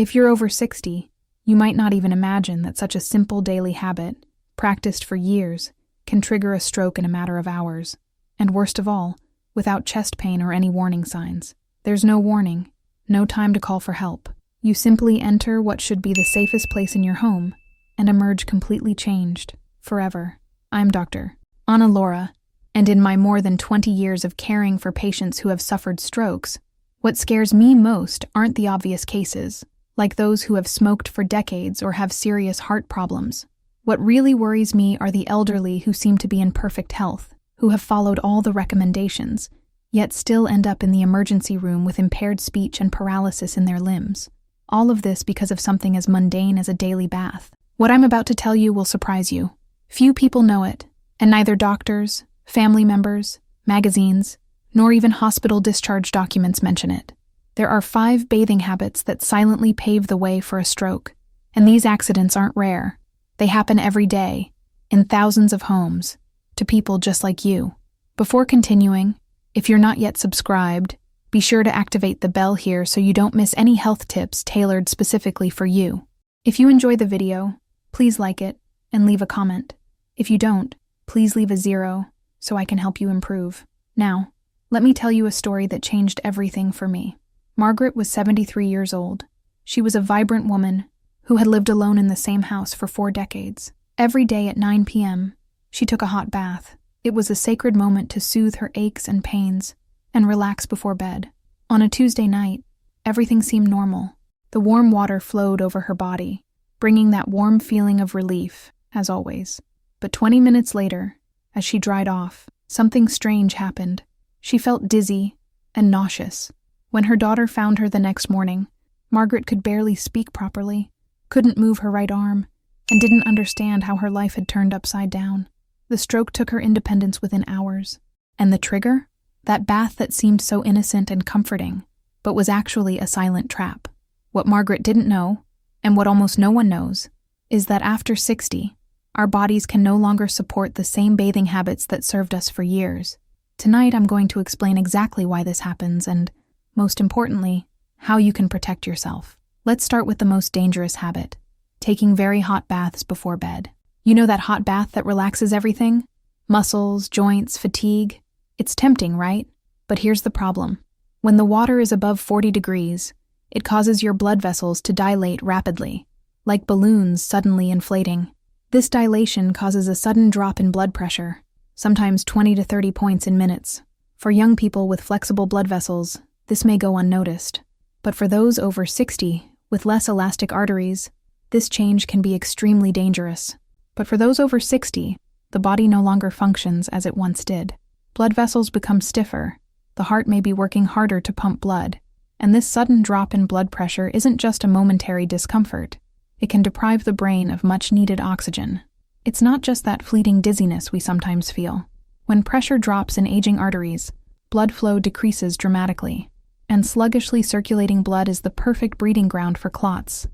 If you're over 60, you might not even imagine that such a simple daily habit, practiced for years, can trigger a stroke in a matter of hours. And worst of all, without chest pain or any warning signs. There's no warning, no time to call for help. You simply enter what should be the safest place in your home and emerge completely changed, forever. I'm Dr. Ana Laura, and in my more than 20 years of caring for patients who have suffered strokes, what scares me most aren't the obvious cases, like those who have smoked for decades or have serious heart problems. What really worries me are the elderly who seem to be in perfect health, who have followed all the recommendations, yet still end up in the emergency room with impaired speech and paralysis in their limbs. All of this because of something as mundane as a daily bath. What I'm about to tell you will surprise you. Few people know it, and neither doctors, family members, magazines, nor even hospital discharge documents mention it. There are 5 bathing habits that silently pave the way for a stroke, and these accidents aren't rare. They happen every day, in thousands of homes, to people just like you. Before continuing, if you're not yet subscribed, be sure to activate the bell here so you don't miss any health tips tailored specifically for you. If you enjoy the video, please like it and leave a comment. If you don't, please leave a 0 so I can help you improve. Now, let me tell you a story that changed everything for me. Margaret was 73 years old. She was a vibrant woman who had lived alone in the same house for 4 decades. Every day at 9 p.m., she took a hot bath. It was a sacred moment to soothe her aches and pains and relax before bed. On a Tuesday night, everything seemed normal. The warm water flowed over her body, bringing that warm feeling of relief, as always. But 20 minutes later, as she dried off, something strange happened. She felt dizzy and nauseous. When her daughter found her the next morning, Margaret could barely speak properly, couldn't move her right arm, and didn't understand how her life had turned upside down. The stroke took her independence within hours. And the trigger? That bath that seemed so innocent and comforting, but was actually a silent trap. What Margaret didn't know, and what almost no one knows, is that after 60, our bodies can no longer support the same bathing habits that served us for years. Tonight I'm going to explain exactly why this happens and, most importantly, how you can protect yourself. Let's start with the most dangerous habit, taking very hot baths before bed. You know that hot bath that relaxes everything? Muscles, joints, fatigue. It's tempting, right? But here's the problem. When the water is above 40 degrees, it causes your blood vessels to dilate rapidly, like balloons suddenly inflating. This dilation causes a sudden drop in blood pressure, sometimes 20 to 30 points in minutes. For young people with flexible blood vessels, this may go unnoticed. But for those over 60, with less elastic arteries, this change can be extremely dangerous. But for those over 60, the body no longer functions as it once did. Blood vessels become stiffer, the heart may be working harder to pump blood, and this sudden drop in blood pressure isn't just a momentary discomfort. It can deprive the brain of much-needed oxygen. It's not just that fleeting dizziness we sometimes feel. When pressure drops in aging arteries, blood flow decreases dramatically, and sluggishly circulating blood is the perfect breeding ground for clots.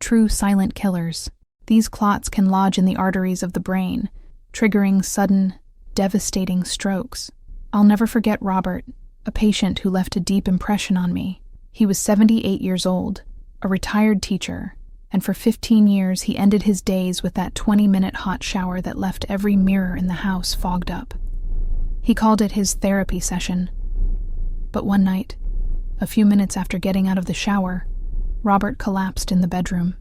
True silent killers. These clots can lodge in the arteries of the brain, triggering sudden, devastating strokes. I'll never forget Robert, a patient who left a deep impression on me. He was 78 years old, a retired teacher, and for 15 years he ended his days with that 20-minute hot shower that left every mirror in the house fogged up. He called it his therapy session. But one night, a few minutes after getting out of the shower, Robert collapsed in the bedroom.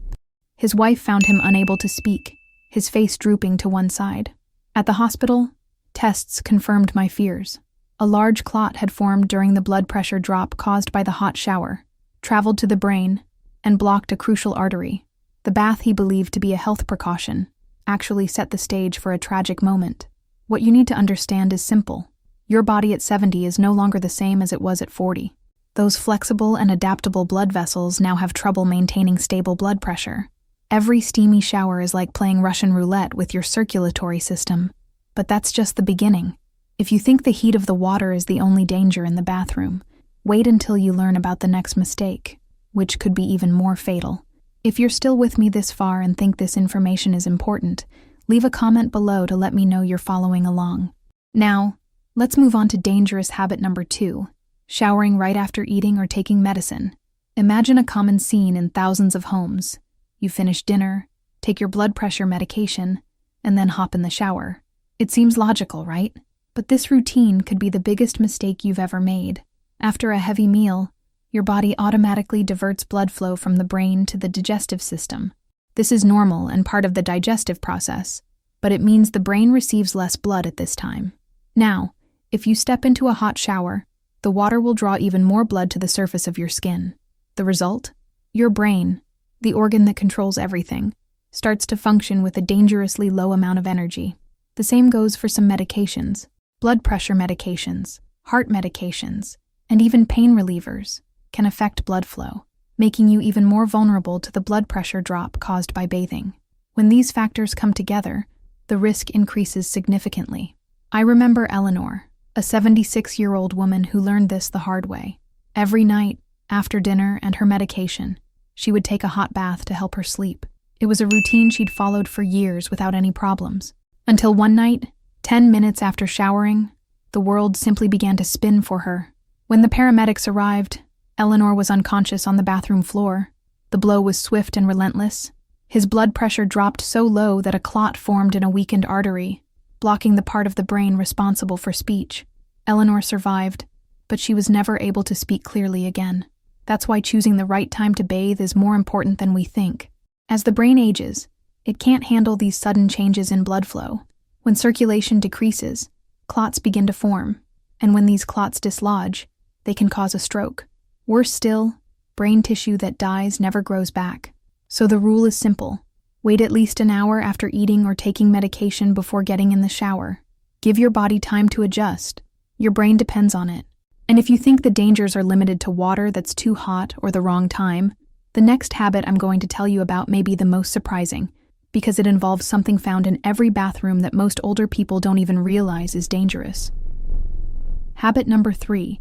His wife found him unable to speak, his face drooping to one side. At the hospital, tests confirmed my fears. A large clot had formed during the blood pressure drop caused by the hot shower, traveled to the brain, and blocked a crucial artery. The bath he believed to be a health precaution actually set the stage for a tragic moment. What you need to understand is simple. Your body at 70 is no longer the same as it was at 40. Those flexible and adaptable blood vessels now have trouble maintaining stable blood pressure. Every steamy shower is like playing Russian roulette with your circulatory system. But that's just the beginning. If you think the heat of the water is the only danger in the bathroom, wait until you learn about the next mistake, which could be even more fatal. If you're still with me this far and think this information is important, leave a comment below to let me know you're following along. Now, let's move on to dangerous habit number 2, showering right after eating or taking medicine. Imagine a common scene in thousands of homes. You finish dinner, take your blood pressure medication, and then hop in the shower. It seems logical, right? But this routine could be the biggest mistake you've ever made. After a heavy meal, your body automatically diverts blood flow from the brain to the digestive system. This is normal and part of the digestive process, but it means the brain receives less blood at this time. Now, if you step into a hot shower, the water will draw even more blood to the surface of your skin. The result? Your brain, the organ that controls everything, starts to function with a dangerously low amount of energy. The same goes for some medications, blood pressure medications, heart medications, and even pain relievers can affect blood flow, making you even more vulnerable to the blood pressure drop caused by bathing. When these factors come together, the risk increases significantly. I remember Eleanor, a 76-year-old woman who learned this the hard way. Every night, after dinner and her medication, she would take a hot bath to help her sleep. It was a routine she'd followed for years without any problems. Until one night, 10 minutes after showering, the world simply began to spin for her. When the paramedics arrived, Eleanor was unconscious on the bathroom floor. The blow was swift and relentless. His blood pressure dropped so low that a clot formed in a weakened artery, blocking the part of the brain responsible for speech. Eleanor survived, but she was never able to speak clearly again. That's why choosing the right time to bathe is more important than we think. As the brain ages, it can't handle these sudden changes in blood flow. When circulation decreases, clots begin to form, and when these clots dislodge, they can cause a stroke. Worse still, brain tissue that dies never grows back. So the rule is simple. Wait at least an hour after eating or taking medication before getting in the shower. Give your body time to adjust. Your brain depends on it. And if you think the dangers are limited to water that's too hot or the wrong time, the next habit I'm going to tell you about may be the most surprising, because it involves something found in every bathroom that most older people don't even realize is dangerous. Habit number 3.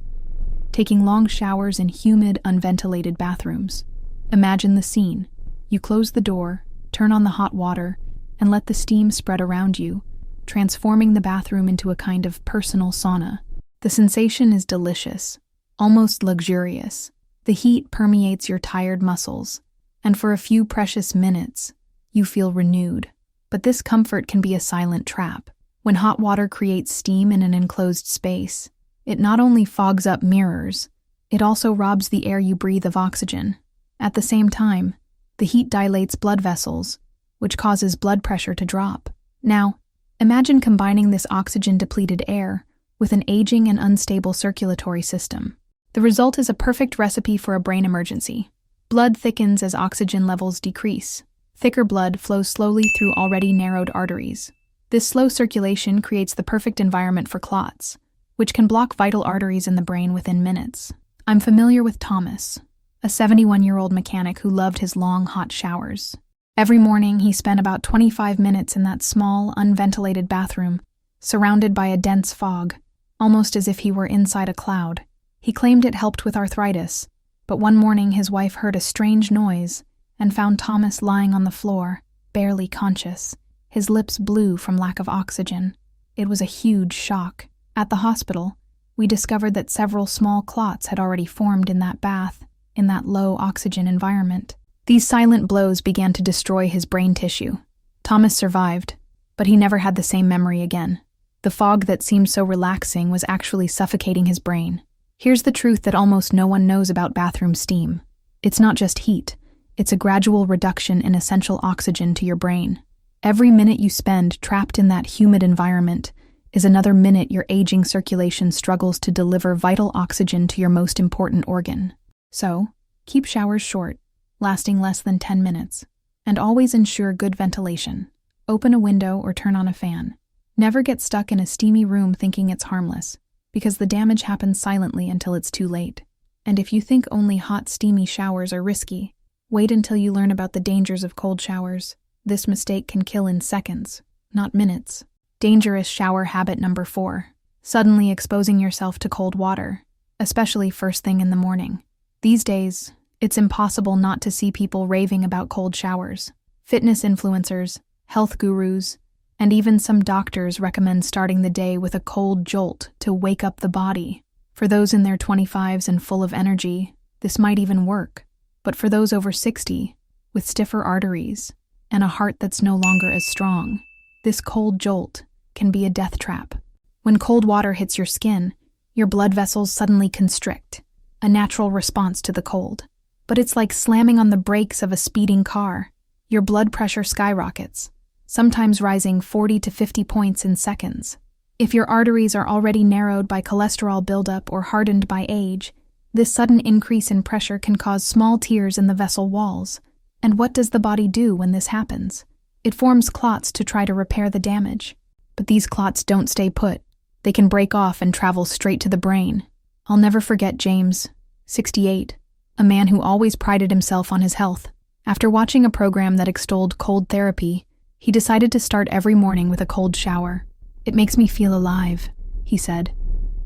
Taking long showers in humid, unventilated bathrooms. Imagine the scene. You close the door, turn on the hot water, and let the steam spread around you, transforming the bathroom into a kind of personal sauna. The sensation is delicious, almost luxurious. The heat permeates your tired muscles, and for a few precious minutes, you feel renewed. But this comfort can be a silent trap. When hot water creates steam in an enclosed space, it not only fogs up mirrors, it also robs the air you breathe of oxygen. At the same time, the heat dilates blood vessels, which causes blood pressure to drop. Now, imagine combining this oxygen-depleted air with an aging and unstable circulatory system. The result is a perfect recipe for a brain emergency. Blood thickens as oxygen levels decrease. Thicker blood flows slowly through already narrowed arteries. This slow circulation creates the perfect environment for clots, which can block vital arteries in the brain within minutes. I'm familiar with Thomas, a 71-year-old mechanic who loved his long, hot showers. Every morning, he spent about 25 minutes in that small, unventilated bathroom, surrounded by a dense fog, almost as if he were inside a cloud. He claimed it helped with arthritis, but one morning his wife heard a strange noise and found Thomas lying on the floor, barely conscious, his lips blue from lack of oxygen. It was a huge shock. At the hospital, we discovered that several small clots had already formed in that bath, in that low oxygen environment. These silent blows began to destroy his brain tissue. Thomas survived, but he never had the same memory again. The fog that seemed so relaxing was actually suffocating his brain. Here's the truth that almost no one knows about bathroom steam. It's not just heat. It's a gradual reduction in essential oxygen to your brain. Every minute you spend trapped in that humid environment is another minute your aging circulation struggles to deliver vital oxygen to your most important organ. So, keep showers short, lasting less than 10 minutes, and always ensure good ventilation. Open a window or turn on a fan. Never get stuck in a steamy room thinking it's harmless, because the damage happens silently until it's too late. And if you think only hot, steamy showers are risky, wait until you learn about the dangers of cold showers. This mistake can kill in seconds, not minutes. Dangerous shower habit number 4. Suddenly exposing yourself to cold water, especially first thing in the morning. These days, it's impossible not to see people raving about cold showers. Fitness influencers, health gurus, and even some doctors recommend starting the day with a cold jolt to wake up the body. For those in their 25s and full of energy, this might even work. But for those over 60, with stiffer arteries and a heart that's no longer as strong, this cold jolt can be a death trap. When cold water hits your skin, your blood vessels suddenly constrict, a natural response to the cold. But it's like slamming on the brakes of a speeding car. Your blood pressure skyrockets, sometimes rising 40 to 50 points in seconds. If your arteries are already narrowed by cholesterol buildup or hardened by age, this sudden increase in pressure can cause small tears in the vessel walls. And what does the body do when this happens? It forms clots to try to repair the damage. But these clots don't stay put. They can break off and travel straight to the brain. I'll never forget James, 68, a man who always prided himself on his health. After watching a program that extolled cold therapy, he decided to start every morning with a cold shower. "It makes me feel alive," he said,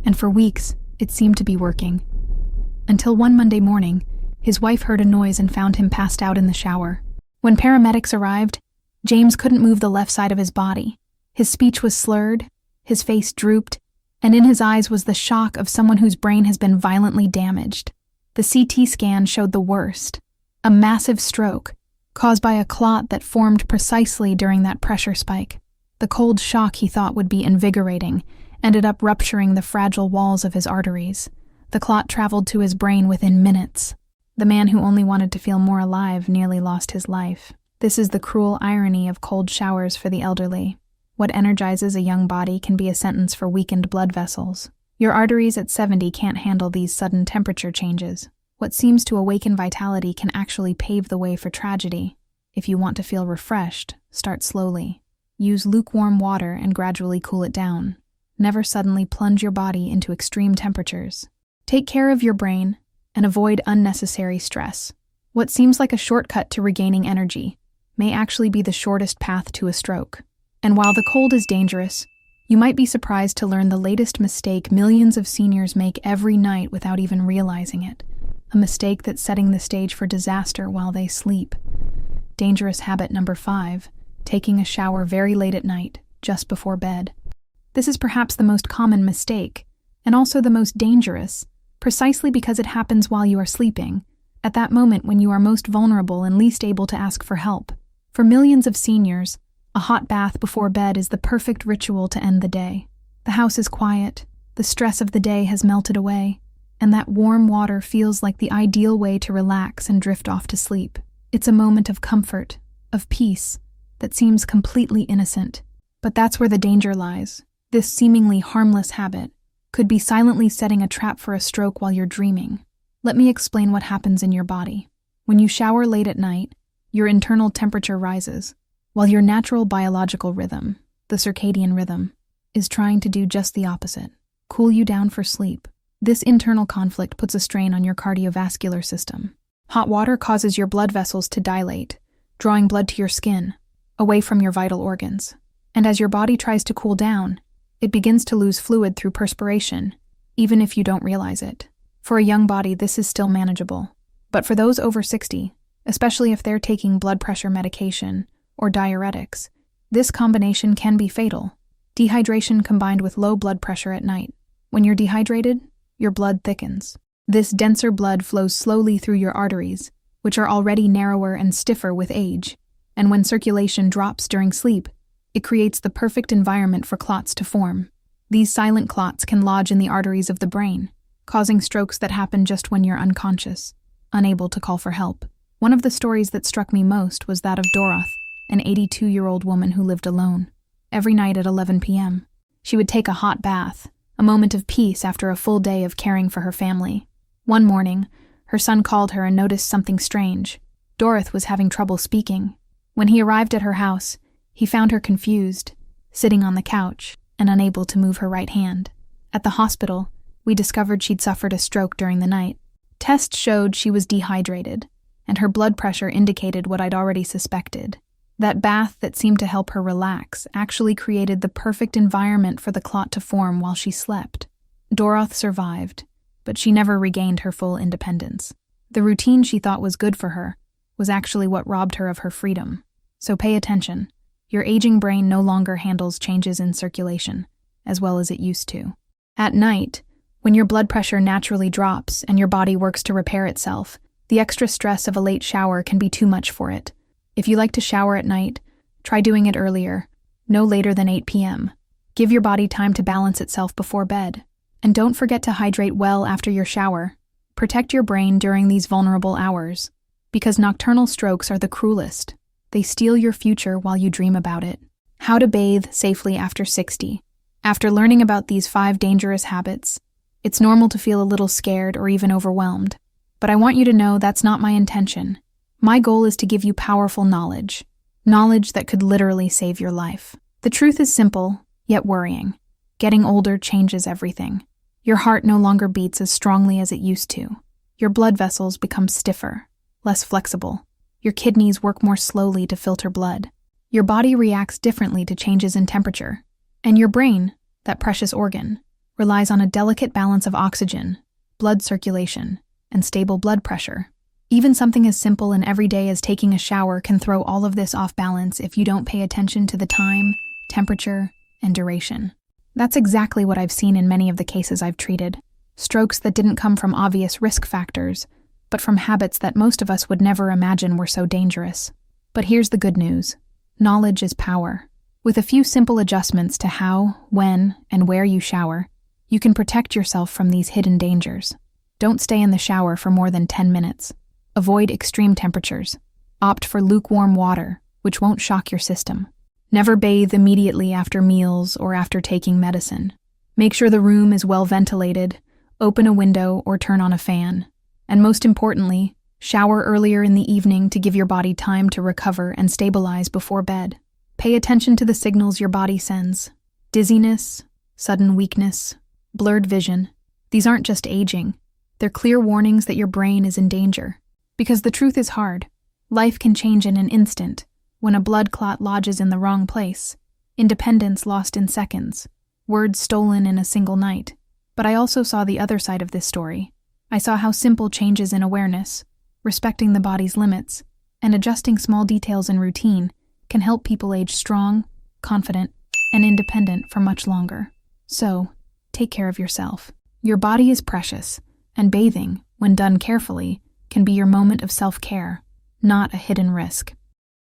and for weeks, it seemed to be working. Until one Monday morning, his wife heard a noise and found him passed out in the shower. When paramedics arrived, James couldn't move the left side of his body. His speech was slurred, his face drooped, and in his eyes was the shock of someone whose brain has been violently damaged. The CT scan showed the worst, a massive stroke caused by a clot that formed precisely during that pressure spike. The cold shock he thought would be invigorating ended up rupturing the fragile walls of his arteries. The clot traveled to his brain within minutes. The man who only wanted to feel more alive nearly lost his life. This is the cruel irony of cold showers for the elderly. What energizes a young body can be a sentence for weakened blood vessels. Your arteries at 70 can't handle these sudden temperature changes. What seems to awaken vitality can actually pave the way for tragedy. If you want to feel refreshed, start slowly. Use lukewarm water and gradually cool it down. Never suddenly plunge your body into extreme temperatures. Take care of your brain and avoid unnecessary stress. What seems like a shortcut to regaining energy may actually be the shortest path to a stroke. And while the cold is dangerous, you might be surprised to learn the latest mistake millions of seniors make every night without even realizing it. A mistake that's setting the stage for disaster while they sleep. Dangerous habit number 5. Taking a shower very late at night, just before bed. This is perhaps the most common mistake, and also the most dangerous, precisely because it happens while you are sleeping, at that moment when you are most vulnerable and least able to ask for help. For millions of seniors, a hot bath before bed is the perfect ritual to end the day. The house is quiet, the stress of the day has melted away, and that warm water feels like the ideal way to relax and drift off to sleep. It's a moment of comfort, of peace, that seems completely innocent. But that's where the danger lies. This seemingly harmless habit could be silently setting a trap for a stroke while you're dreaming. Let me explain what happens in your body. When you shower late at night, your internal temperature rises, while your natural biological rhythm, the circadian rhythm, is trying to do just the opposite, cool you down for sleep. This internal conflict puts a strain on your cardiovascular system. Hot water causes your blood vessels to dilate, drawing blood to your skin, away from your vital organs. And as your body tries to cool down, it begins to lose fluid through perspiration, even if you don't realize it. For a young body, this is still manageable. But for those over 60, especially if they're taking blood pressure medication or diuretics, this combination can be fatal. Dehydration combined with low blood pressure at night. When you're dehydrated, your blood thickens. This denser blood flows slowly through your arteries, which are already narrower and stiffer with age. And when circulation drops during sleep, it creates the perfect environment for clots to form. These silent clots can lodge in the arteries of the brain, causing strokes that happen just when you're unconscious, unable to call for help. One of the stories that struck me most was that of Doroth, an 82-year-old woman who lived alone. Every night at 11 p.m., she would take a hot bath, a moment of peace after a full day of caring for her family. One morning, her son called her and noticed something strange. Doroth was having trouble speaking. When he arrived at her house, he found her confused, sitting on the couch, and unable to move her right hand. At the hospital, we discovered she'd suffered a stroke during the night. Tests showed she was dehydrated, and her blood pressure indicated what I'd already suspected. That bath that seemed to help her relax actually created the perfect environment for the clot to form while she slept. Doroth survived, but she never regained her full independence. The routine she thought was good for her was actually what robbed her of her freedom. So pay attention. Your aging brain no longer handles changes in circulation as well as it used to. At night, when your blood pressure naturally drops and your body works to repair itself, The extra stress of a late shower can be too much for it. If you like to shower at night, try doing it earlier, no later than 8 p.m. Give your body time to balance itself before bed. And don't forget to hydrate well after your shower. Protect your brain during these vulnerable hours, because nocturnal strokes are the cruelest. They steal your future while you dream about it. How to bathe safely after 60. After learning about these 5 dangerous habits, it's normal to feel a little scared or even overwhelmed. But I want you to know that's not my intention. My goal is to give you powerful knowledge that could literally save your life. The truth is simple, yet worrying. Getting older changes everything. Your heart no longer beats as strongly as it used to. Your blood vessels become stiffer, less flexible. Your kidneys work more slowly to filter blood. Your body reacts differently to changes in temperature. And your brain, that precious organ, relies on a delicate balance of oxygen, blood circulation, and stable blood pressure. Even something as simple and everyday as taking a shower can throw all of this off balance if you don't pay attention to the time, temperature, and duration. That's exactly what I've seen in many of the cases I've treated. Strokes that didn't come from obvious risk factors, but from habits that most of us would never imagine were so dangerous. But here's the good news. Knowledge is power. With a few simple adjustments to how, when, and where you shower, you can protect yourself from these hidden dangers. Don't stay in the shower for more than 10 minutes. Avoid extreme temperatures. Opt for lukewarm water, which won't shock your system. Never bathe immediately after meals or after taking medicine. Make sure the room is well ventilated, open a window or turn on a fan. And most importantly, shower earlier in the evening to give your body time to recover and stabilize before bed. Pay attention to the signals your body sends. Dizziness, sudden weakness, blurred vision. These aren't just aging. They're clear warnings that your brain is in danger. Because the truth is hard. Life can change in an instant, when a blood clot lodges in the wrong place, independence lost in seconds, words stolen in a single night. But I also saw the other side of this story. I saw how simple changes in awareness, respecting the body's limits, and adjusting small details in routine can help people age strong, confident, and independent for much longer. So, take care of yourself. Your body is precious, and bathing, when done carefully, can be your moment of self-care, not a hidden risk.